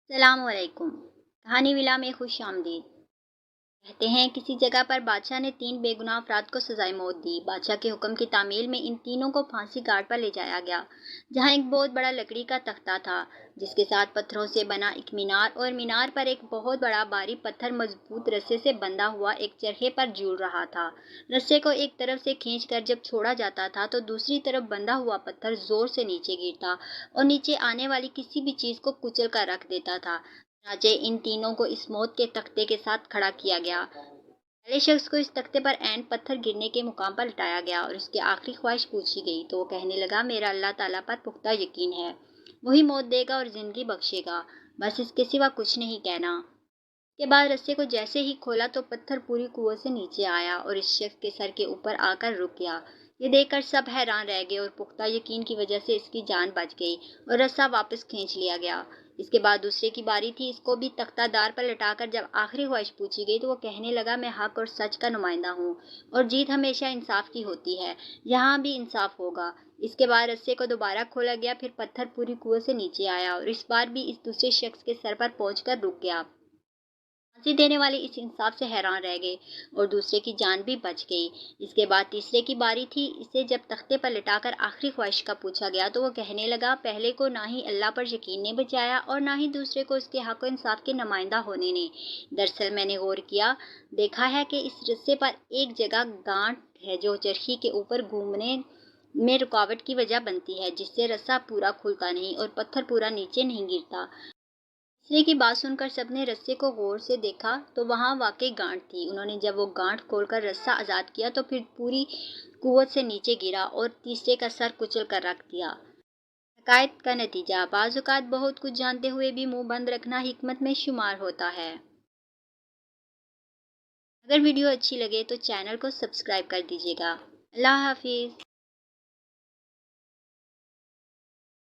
السلام علیکم۔ کہانی ولا میں خوش آمدید۔ کہتے ہیں کسی جگہ پر بادشاہ نے 3 بے گناہ افراد کو سزائے موت دی۔ بادشاہ کے حکم کی تعمیل میں ان تینوں کو پھانسی گھاٹ پر لے جایا گیا، جہاں ایک بہت بڑا لکڑی کا تختہ تھا جس کے ساتھ پتھروں سے بنا ایک مینار، اور مینار پر ایک بہت بڑا بھاری پتھر مضبوط رسے سے بندھا ہوا ایک چرخے پر جھول رہا تھا۔ رسے کو ایک طرف سے کھینچ کر جب چھوڑا جاتا تھا تو دوسری طرف بندھا ہوا پتھر زور سے نیچے گرتا اور نیچے آنے والی کسی بھی چیز کو کچل کر رکھ دیتا تھا۔ چنانچہ ان تینوں کو اس موت کے تختے کے ساتھ کھڑا کیا گیا۔ پہلے شخص کو اس تختے پر عین پتھر گرنے کے مقام پر لٹایا گیا اور اس کی آخری خواہش پوچھی گئی تو وہ کہنے لگا، میرا اللہ تعالیٰ پر پختہ یقین ہے، وہی موت دے گا اور زندگی بخشے گا، بس اس کے سوا کچھ نہیں کہنا۔ اس کے بعد رسے کو جیسے ہی کھولا تو پتھر پوری قوت سے نیچے آیا اور اس شخص کے سر کے اوپر آ کر رک گیا۔ یہ دیکھ کر سب حیران رہ گئے اور پختہ یقین کی وجہ سے اس کی جان بچ گئی اور رسہ واپس کھینچ لیا گیا۔ اس کے بعد دوسرے کی باری تھی۔ اس کو بھی تختہ دار پر لٹا کر جب آخری خواہش پوچھی گئی تو وہ کہنے لگا، میں حق اور سچ کا نمائندہ ہوں اور جیت ہمیشہ انصاف کی ہوتی ہے، یہاں بھی انصاف ہوگا۔ اس کے بعد رسے کو دوبارہ کھولا گیا، پھر پتھر پوری قوت سے نیچے آیا اور اس بار بھی اس دوسرے شخص کے سر پر پہنچ کر رک گیا۔ پھانسی دینے والے اس انصاف سے حیران رہ گئے اور دوسرے کی جان بھی بچ گئی۔ اس کے بعد تیسرے کی باری تھی۔ اسے جب تختے پر لٹا کر آخری خواہش کا پوچھا گیا تو وہ کہنے لگا، پہلے کو نہ ہی اللہ پر یقین نے بچایا اور نہ ہی دوسرے کو اس کے حق و انصاف کے نمائندہ ہونے نے۔ دراصل میں نے غور کیا، دیکھا ہے کہ اس رسے پر ایک جگہ گانٹ ہے جو چرخی کے اوپر گھومنے میں رکاوٹ کی وجہ بنتی ہے، جس سے رسہ پورا کھلتا نہیں اور پتھر پورا نیچے نہیں گرتا۔ تیسرے کی بات سن کر سب نے رسے کو غور سے دیکھا تو وہاں واقعی گانٹ تھی۔ انہوں نے جب وہ گانٹ کھول کر رسہ آزاد کیا تو پھر پوری قوت سے نیچے گرا اور تیسرے کا سر کچل کر رکھ دیا۔ حکایت کا نتیجہ، بعض اوقات بہت کچھ جانتے ہوئے بھی منہ بند رکھنا حکمت میں شمار ہوتا ہے۔ اگر ویڈیو اچھی لگے تو چینل کو سبسکرائب کر دیجیے گا۔ اللہ حافظ۔